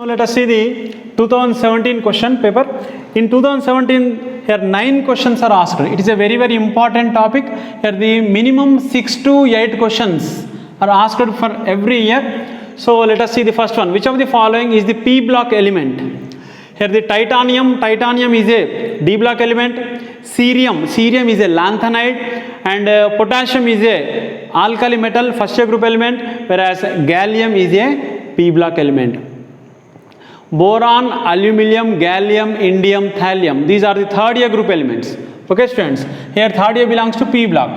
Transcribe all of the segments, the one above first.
So let us see the 2017 question paper. In 2017, here 9 questions are asked. It is a very important topic. Here the minimum 6 to 8 questions are asked for every year. So let us see the first one. Which of the following is the p block element? Here the titanium is a d block element. Cerium is a lanthanide, and potassium is a alkali metal, first year group element, whereas gallium is a p block element. Boron, aluminium, gallium, indium, thallium, these are the third year group elements. Okay students, here third year belongs to p block,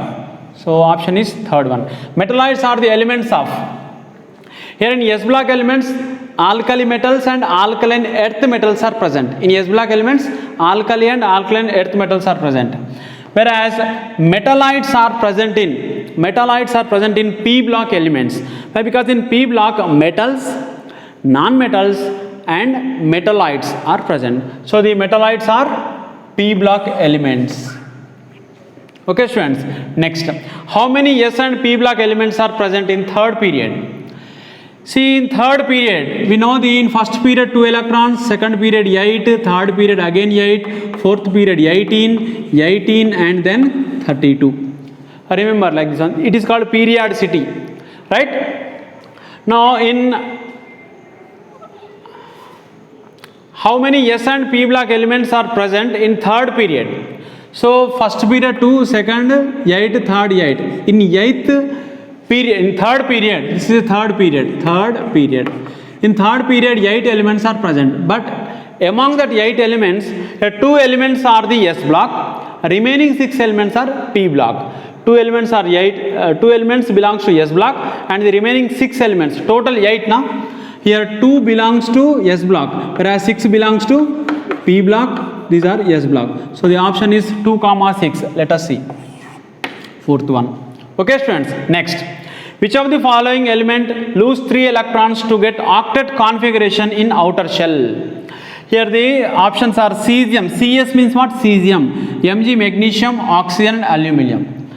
so option is third one. Metalloids are the elements of, here in S block elements, alkali metals and alkaline earth metals are present. In S block elements, alkali and alkaline earth metals are present, whereas metalloids are present in p block elements. Why? Because in p block metals, non-metals and metalloids are present. So the metalloids are p block elements. Okay students, next, how many S and p block elements are present in third period? See, in third period, we know in first period 2 electrons, second period 8, third period again 8, fourth period 18 and then 32. Remember like this one, it is called periodicity, right? Now in how many S and p block elements are present in third period? So first period 2, second 8, third 8. In 8th period, in third period, this is a third period. In third period 8 elements are present, but among that 8 elements, 2 elements are the S block, remaining 6 elements are p block. 2 elements are 8, 2 elements belongs to S block, and the remaining 6 elements, total 8 now. Here 2 belongs to S block, whereas 6 belongs to p block. These are S block. So the option is 2, 6. Let us see. Fourth one. Okay students, next. Which of the following element lose 3 electrons to get octet configuration in outer shell? Here the options are cesium. Cs means what? Cesium. Mg magnesium, oxygen and aluminium.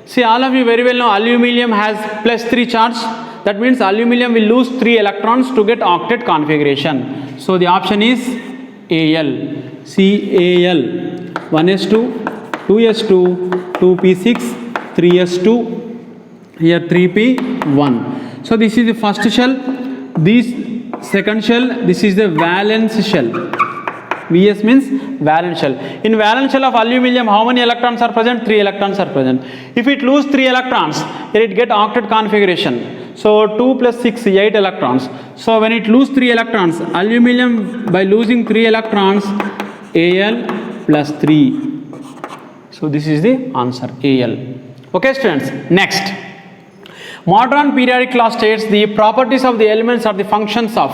See, all of you very well know aluminium has +3 charge. That means aluminium will lose 3 electrons to get octet configuration. So the option is Al. Cal. 1s2, 2s2, 2p6, 3s2, here 3p1. So this is the first shell, this second shell, this is the valence shell. Vs means valence shell. In valence shell of aluminium, how many electrons are present? 3 electrons are present. If it lose 3 electrons, it get octet configuration. So 2 plus 6, 8 electrons. So when it lose 3 electrons, aluminium by losing 3 electrons, Al plus 3. So this is the answer, Al. Okay students, next. Modern periodic law states the properties of the elements are the functions of.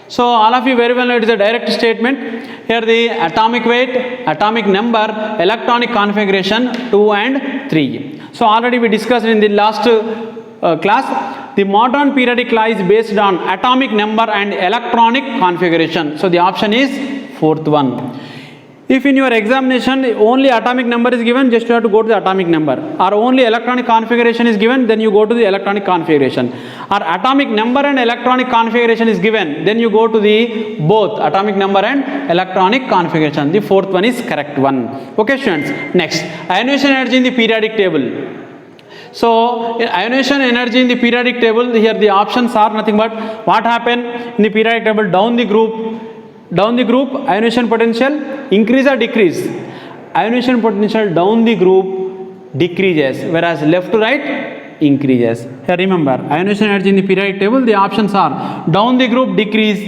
So all of you very well know it is a direct statement. Here the atomic weight, atomic number, electronic configuration 2 and 3. So already we discussed in the last class, the modern periodic law is based on atomic number and electronic configuration. So the option is fourth one. If in your examination only atomic number is given, just you have to go to the atomic number, or only electronic configuration is given, then you go to the electronic configuration, or atomic number and electronic configuration is given, then you go to the both atomic number and electronic configuration. The fourth one is correct one. Okay students, next, ionization energy in the periodic table. So ionization energy in the periodic table, here the options are nothing but what happened in the periodic table. Down the group ionization potential increase or decrease? Ionization potential down the group decreases, whereas left to right increases. Here remember, ionization energy in the periodic table, the options are down the group decrease,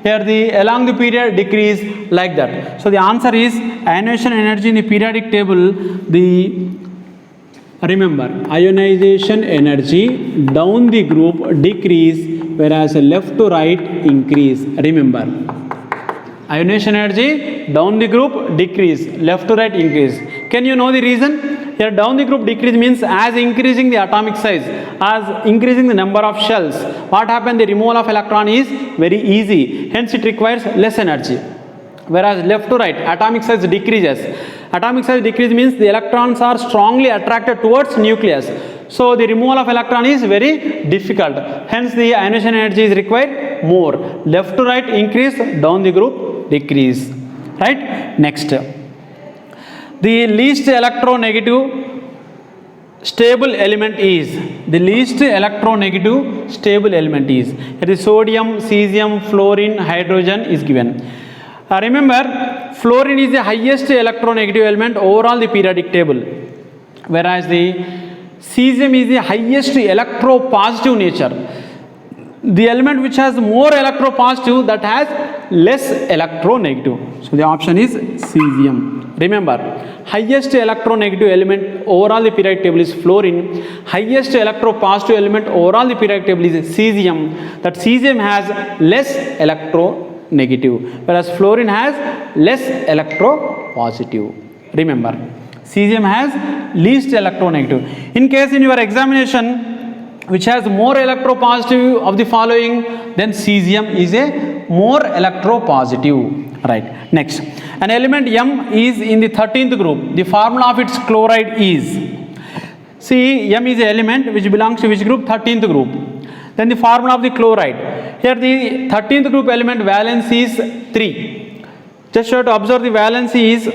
here the along the period decrease, like that. So the answer is ionization energy in the periodic table, remember, ionization energy down the group decrease, whereas left to right increase. Remember, ionization energy down the group decrease, left to right increase. Can you know the reason? Here down the group decrease means as increasing the atomic size, as increasing the number of shells, what happens? The removal of electron is very easy, hence it requires less energy. Whereas left to right, atomic size decreases. Atomic size decrease means the electrons are strongly attracted towards nucleus. So the removal of electron is very difficult. Hence the ionization energy is required more. Left to right increase, down the group decrease. Right? Next. The least electronegative stable element is, the least electronegative stable element is, it is sodium, cesium, fluorine, hydrogen is given. Remember, fluorine is the highest electronegative element overall the periodic table, whereas the cesium is the highest electropositive nature. The element which has more electropositive, that has less electronegative. So the option is cesium. Remember, highest electronegative element overall the periodic table is fluorine. Highest electropositive element overall the periodic table is cesium. That cesium has less electronegative, whereas fluorine has less electropositive. Remember, cesium has least electronegative. In case in your examination which has more electropositive of the following, then cesium is a more electropositive. Right. Next, an element M is in the 13th group. The formula of its chloride is, see, M is an element which belongs to which group? 13th group. Then the formula of the chloride. Here the 13th group element valence is 3. Just you have to observe the valence is,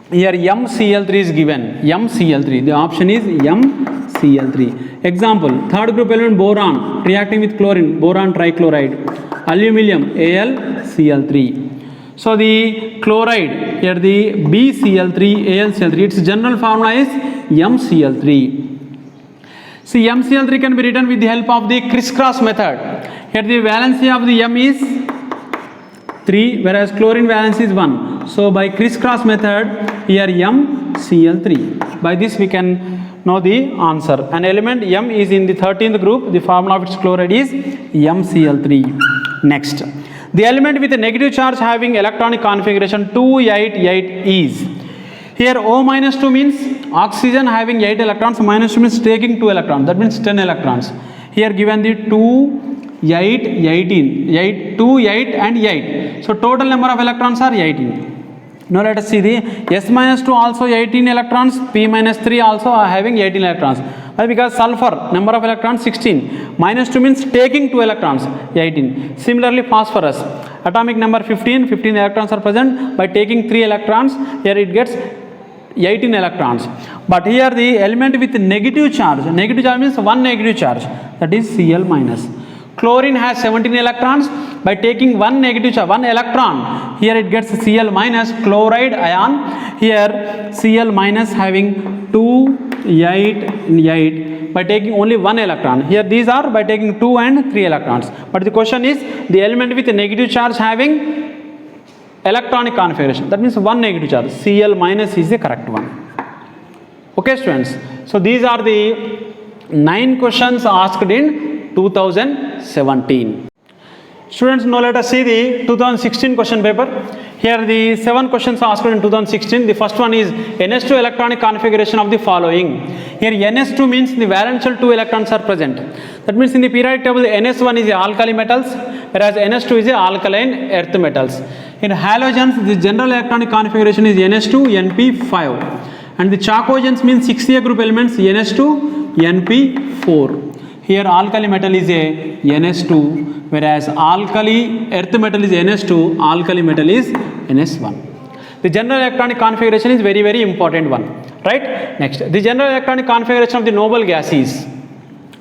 here MCl3 is given. MCl3. The option is MCl3. Example, third group element boron reacting with chlorine, boron trichloride. Aluminium, AlCl3. So the chloride, here the BCl3, AlCl3, its general formula is MCl3. See, MCl3 can be written with the help of the crisscross method. Here the valency of the M is 3, whereas chlorine valence is 1. So by crisscross method, here MCl3. By this we can know the answer. An element M is in the 13th group. The formula of its chloride is MCl3. Next, the element with a negative charge having electronic configuration 288 is, here O minus 2 means oxygen having 8 electrons, minus 2 means taking 2 electrons, that means 10 electrons. Here given the 2, 8, 18, 8, 2, 8 and 8. So total number of electrons are 18. Now let us see the S minus 2 also 18 electrons, P minus 3 also are having 18 electrons. Why? Because sulfur, number of electrons 16. Minus 2 means taking 2 electrons, 18. Similarly, phosphorus, atomic number 15, 15 electrons are present. By taking 3 electrons, here it gets 18 electrons. But here the element with negative charge means one negative charge, that is Cl minus. Chlorine has 17 electrons. By taking one negative charge, one electron, here it gets Cl minus, chloride ion. Here Cl minus having 2, 8, 8. By taking only one electron. Here these are by taking 2 and 3 electrons. But the question is the element with a negative charge having electronic configuration. That means one negative charge. Cl minus is the correct one. Okay, students. So these are the 9 questions asked in 2017. Students, now let us see the 2016 question paper. Here the 7 questions asked in 2016. The first one is NS2 electronic configuration of the following. Here NS2 means the valential 2 electrons are present. That means in the periodic table NS1 is the alkali metals, whereas NS2 is the alkaline earth metals. In halogens, the general electronic configuration is NS2 NP5, and the chalcogens means 6A group elements NS2 NP4. Here alkali metal is a NS2, whereas alkali earth metal is NS2, alkali metal is NS1. The general electronic configuration is very, very important one. Right? Next, the general electronic configuration of the noble gases.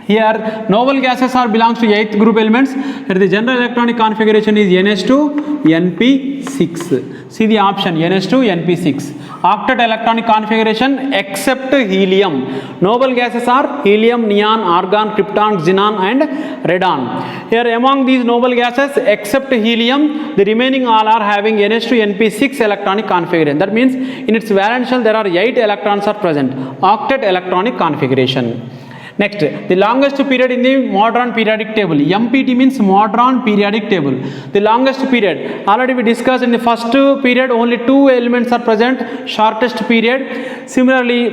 Here noble gases are belongs to 8th group elements. Here the general electronic configuration is NS2 NP6. See the option NS2 NP6. Octet electronic configuration except helium. Noble gases are helium, neon, argon, krypton, xenon and radon. Here among these noble gases except helium, the remaining all are having NS2 NP6 electronic configuration. That means in its valential there are 8 electrons are present. Octet electronic configuration. Next, the longest period in the modern periodic table. MPT means modern periodic table. The longest period. Already we discussed in the first period only 2 elements are present. Shortest period. Similarly,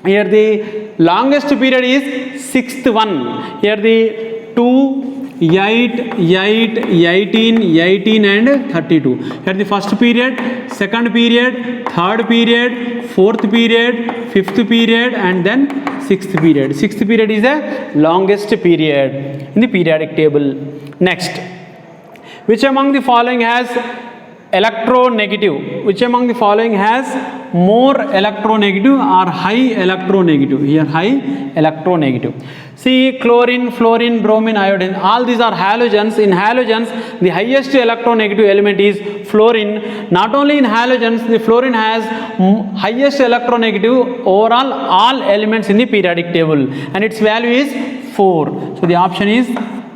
here the longest period is 6th one. Here the 2, 8, 8, 18, 18 and 32. Here the first period, second period, third period, fourth period, fifth period and then sixth period. Sixth period is the longest period in the periodic table. Next, which among the following has electronegative? Which among the following has more electronegative or high electronegative? Here high electronegative. See, chlorine, fluorine, bromine, iodine, all these are halogens. In halogens, the highest electronegative element is fluorine. Not only in halogens, the fluorine has highest electronegative overall all elements in the periodic table and its value is 4. So the option is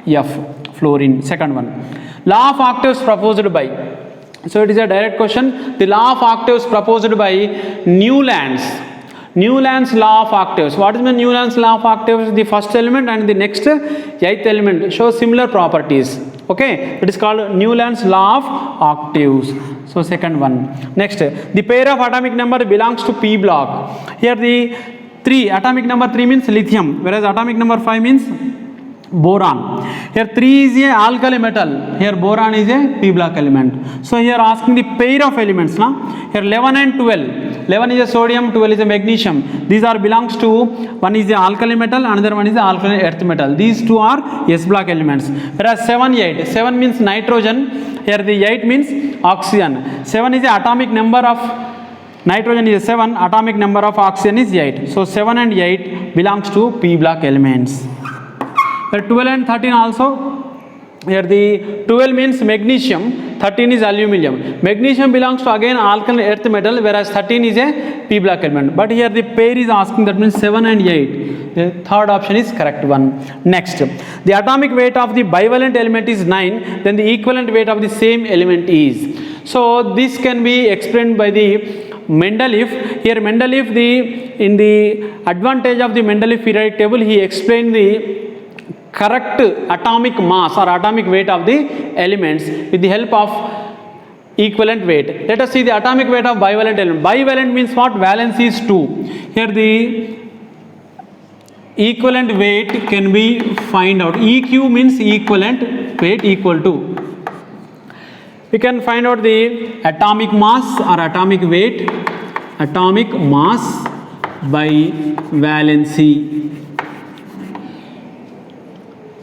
F, fluorine, second one. Law of octaves proposed by. So it is a direct question. The law of octaves proposed by Newland's. Newland's law of octaves. What is the Newland's law of octaves? The first element and the next eighth element show similar properties. Okay, it is called Newland's law of octaves. So second one. Next, the pair of atomic number belongs to P block. Here the 3, atomic number 3 means lithium, whereas atomic number 5 means boron. Here 3 is a alkali metal, here boron is a P block element. So here asking the pair of elements. Here 11 and 12. 11 is a sodium, 12 is a magnesium. These are belongs to, one is the alkali metal, another one is the alkali earth metal. These two are S block elements. Whereas 7, 8. 7 means nitrogen, here the 8 means oxygen. 7 is the atomic number of nitrogen is 7, atomic number of oxygen is 8. So 7 and 8 belongs to P block elements. 12 and 13 also, here the 12 means magnesium, 13 is aluminum. Magnesium belongs to again alkali earth metal, whereas 13 is a P block element. But here the pair is asking, that means 7 and 8. The third option is correct one. Next, the atomic weight of the bivalent element is 9, then the equivalent weight of the same element is. So this can be explained by the Mendeleev. Here Mendeleev, in the advantage of the Mendeleev periodic table, he explained the correct atomic mass or atomic weight of the elements with the help of equivalent weight. Let us see the atomic weight of bivalent element. Bivalent means what? Valence is 2. Here the equivalent weight can be find out. EQ means equivalent weight equal to. We can find out the atomic mass or atomic weight, atomic mass by valency.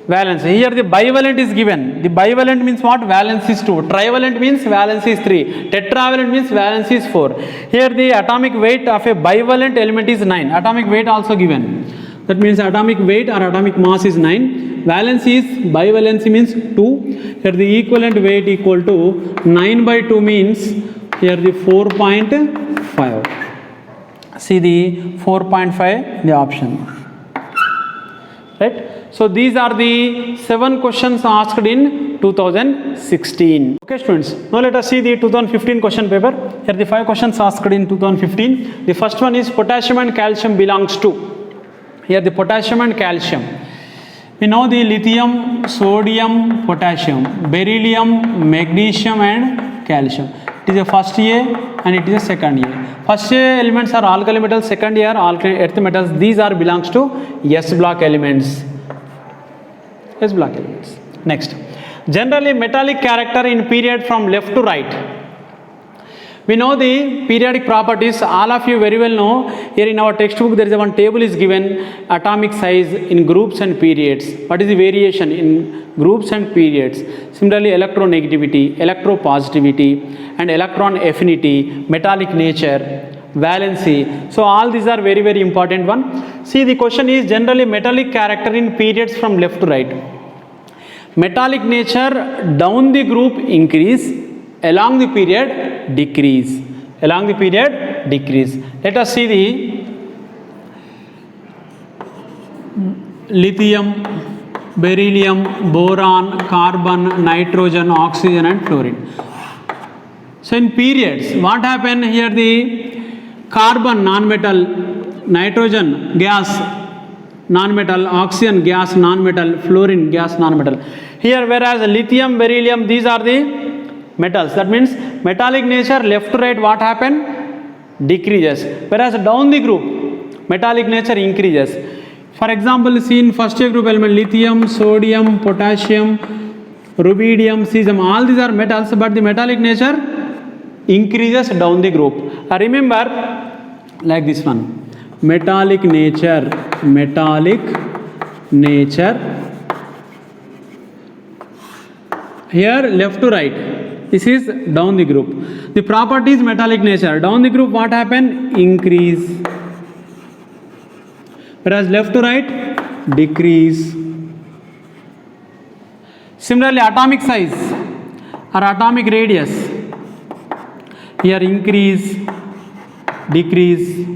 Valence. Here the bivalent is given. The bivalent means what? Valence is 2. Trivalent means valence is 3. Tetravalent means valence is 4. Here the atomic weight of a bivalent element is 9. Atomic weight also given. That means atomic weight or atomic mass is 9. Valence is, bivalency means 2. Here the equivalent weight equal to 9 by 2 means here the 4.5. See the 4.5 the option. Right? So these are the 7 questions asked in 2016. Okay students, now let us see the 2015 question paper. Here the 5 questions asked in 2015. The first one is potassium and calcium belongs to. Here the potassium and calcium. We know the lithium, sodium, potassium, beryllium, magnesium and calcium. It is a first A and it is a second A. First A elements are alkali metals, second A are alkali earth metals. These are belongs to S block elements. S block elements. Next, generally metallic character in period from left to right. We know the periodic properties, all of you very well know. Here in our textbook there is one table is given, atomic size in groups and periods. What is the variation in groups and periods? Similarly, electronegativity, electropositivity and electron affinity, metallic nature, valency. So all these are very, very important one. See, the question is generally metallic character in periods from left to right. Metallic nature down the group increase, along the period decrease. Along the period decrease. Let us see the lithium, beryllium, boron, carbon, nitrogen, oxygen and fluorine. So in periods, what happened here? The carbon non-metal, nitrogen gas non-metal, oxygen gas non-metal, fluorine gas non-metal. Here whereas lithium, beryllium, these are the metals. That means metallic nature left to right what happened? Decreases. Whereas down the group metallic nature increases. For example, see in first A group element lithium, sodium, potassium, rubidium, cesium, all these are metals, but the metallic nature increases down the group. Remember like this one, metallic nature here left to right, this is down the group. The properties metallic nature, down the group what happen? Increase, whereas left to right decrease. Similarly, atomic size or atomic radius, here increase, decrease.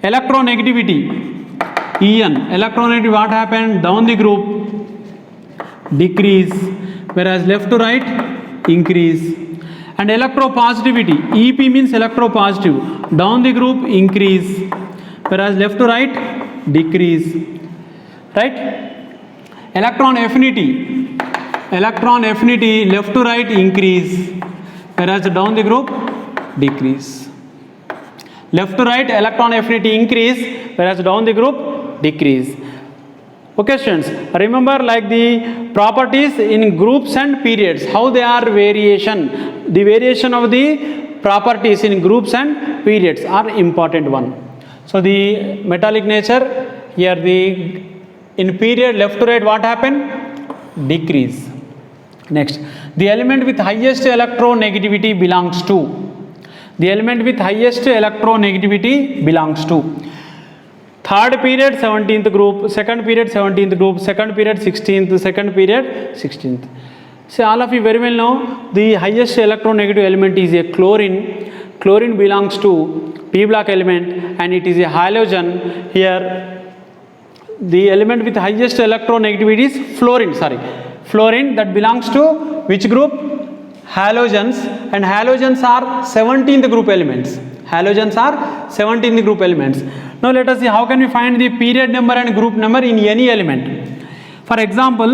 Electronegativity, En, electronegativity what happened? Down the group decrease, whereas left to right increase. And electropositivity, Ep means electropositive, down the group increase, whereas left to right decrease, right? Electron affinity left to right increase, whereas down the group decrease. Left to right electron affinity increase, whereas down the group decrease. Okay students, remember like the properties in groups and periods, how they are variation. The variation of the properties in groups and periods are important one. So the metallic nature, here the in period left to right what happen? Decrease. Next, the element with highest electronegativity belongs to. The element with highest electronegativity belongs to. Third period 17th group, second period 17th group, second period 16th, second period 16th. So all of you very well know the highest electronegative element is a chlorine. Chlorine belongs to P block element and it is a halogen. Here the element with highest electronegativity is fluorine, fluorine, that belongs to which group? Halogens, and halogens are 17th group elements. Halogens are 17th group elements. Now let us see how can we find the period number and group number in any element. For example,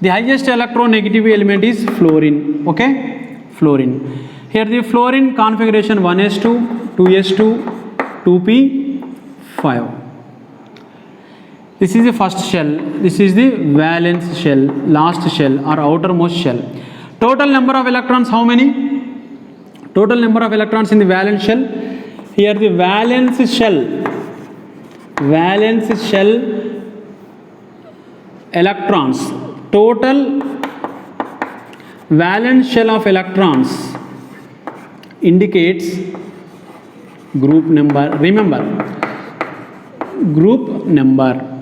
the highest electronegativity element is fluorine. Okay, fluorine. Here the fluorine configuration 1s2, 2s2, 2p5. This is the first shell, this is the valence shell, last shell or outermost shell. Total number of electrons how many? Total number of electrons in the valence shell. Here the valence shell electrons, total valence shell of electrons indicates group number. Remember, group number.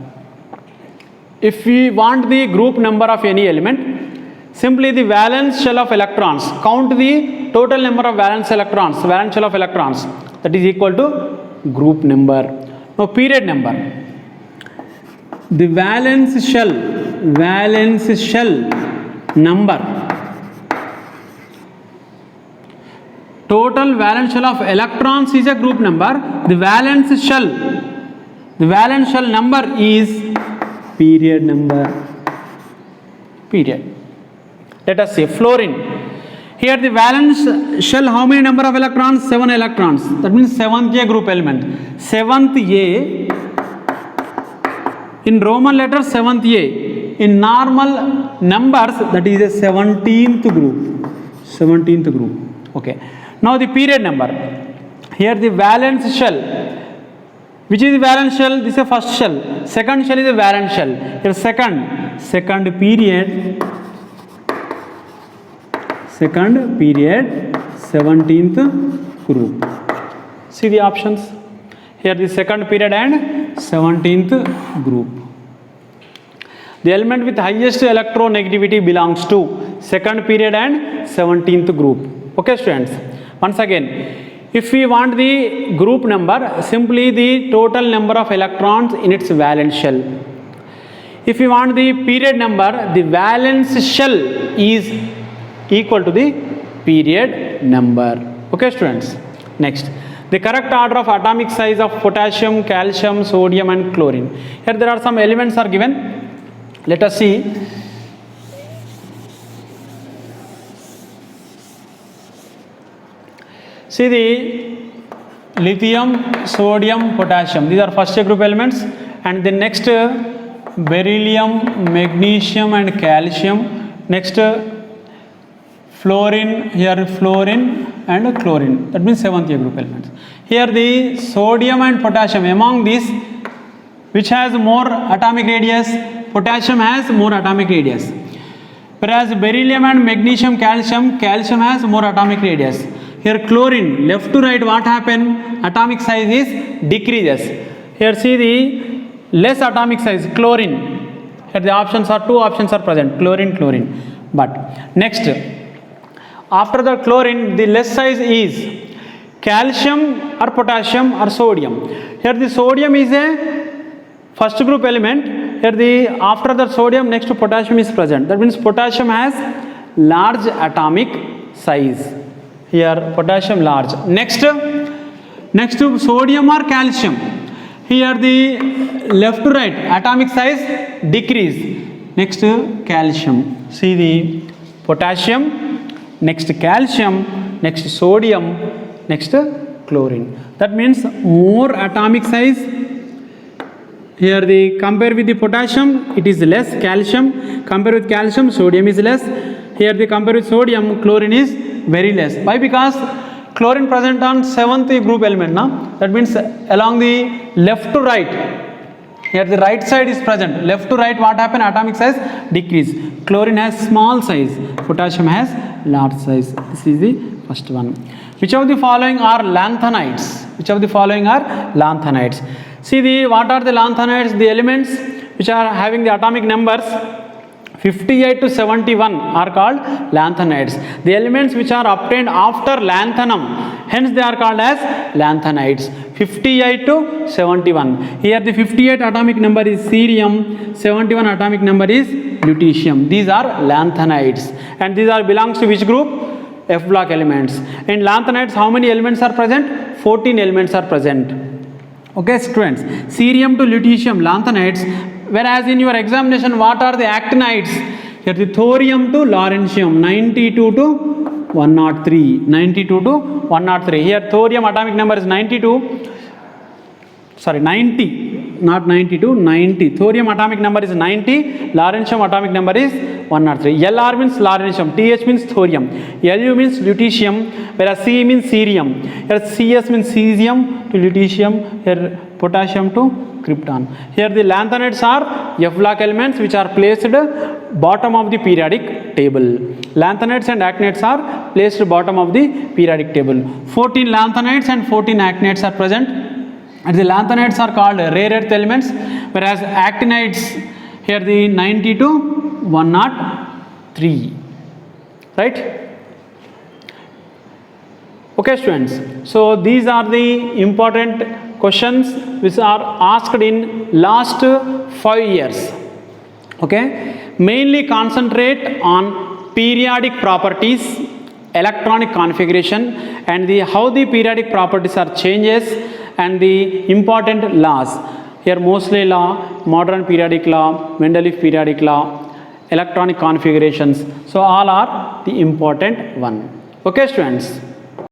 If we want the group number of any element, simply the valence shell of electrons, count the total number of valence shell of electrons, that is equal to group number. Now period number. The valence shell number, total valence shell of electrons is a group number. The valence shell number is period number. Period. Let us say fluorine. Here the valence shell, how many number of electrons? 7 electrons. That means 7th A group element. 7th A, in Roman letters 7th A. In normal numbers, that is a 17th group. 17th group. Okay. Now the period number. Here the valence shell. Which is the valence shell? This is the first shell. Second shell is the valence shell. Here second period, 17th group. See the options. Here the second period and 17th group. The element with highest electronegativity belongs to second period and 17th group. Okay students. Once again, if we want the group number, simply the total number of electrons in its valence shell. If we want the period number, the valence shell is equal to the period number. Okay students. Next, the correct order of atomic size of potassium, calcium, sodium and chlorine. Here there are some elements are given. Let us see. See the lithium, sodium, potassium. These are first group elements. and the next beryllium, magnesium and calcium. Next fluorine, here fluorine and chlorine, that means 7th A group elements. Here the sodium and potassium, among these which has more atomic radius? Potassium has more atomic radius, whereas beryllium and magnesium, calcium has more atomic radius. Here chlorine, left to right, what happen? Atomic size is decreases. Here see the less atomic size, chlorine. Here the options are, two options are present, chlorine. But next, after the chlorine, the less size is calcium or potassium or sodium. Here the sodium is a first group element. Here the after the sodium, next to potassium is present. That means potassium has large atomic size. Here potassium large. Next to sodium or calcium. Here the left to right atomic size decrease. Next calcium. See the potassium, next calcium, next sodium, next chlorine. That means more atomic size. Here the compare with the potassium, it is less. Calcium, compare with calcium, sodium is less. Here the compare with sodium, chlorine is very less. Why? Because chlorine present on 7th group element now. That means along the left to right, here the right side is present. Left to right, what happen? Atomic size decrease. Chlorine has small size, potassium has large size. This is the first one. Which of the following are lanthanides? Which of the following are lanthanides? See the, what are the lanthanides? The elements which are having the atomic numbers 58 to 71 are called lanthanides. The elements which are obtained after lanthanum, hence they are called as lanthanides. 58 to 71. Here the 58 atomic number is cerium, 71 atomic number is lutetium. These are lanthanides, and these are belongs to which group? F block elements. In lanthanides, how many elements are present? 14 elements are present. Okay students, cerium to lutetium, lanthanides. Whereas in your examination, what are the actinides? Here the thorium to lawrencium, 92 to 103. 92 to 103. Here thorium atomic number is 92. Sorry, 90. Not 92, 90. Thorium atomic number is 90. Lawrencium atomic number is 103. Lr means lawrencium. Th means thorium. Lu means lutetium. Whereas C means cerium. Here Cs means cesium to lutetium. Here potassium to krypton. Here the lanthanides are F block elements which are placed bottom of the periodic table. Lanthanides and actinides are placed bottom of the periodic table. 14 lanthanides and 14 actinides are present. And the lanthanides are called rare earth elements, whereas actinides, here the 90 to 103. Right? Okay students, so these are the important questions which are asked in last 5 years. Okay, mainly concentrate on periodic properties, electronic configuration, and the how the periodic properties are changes, and the important laws. Here mostly law, modern periodic law, Mendeleev periodic law, electronic configurations. So all are the important one. Okay students.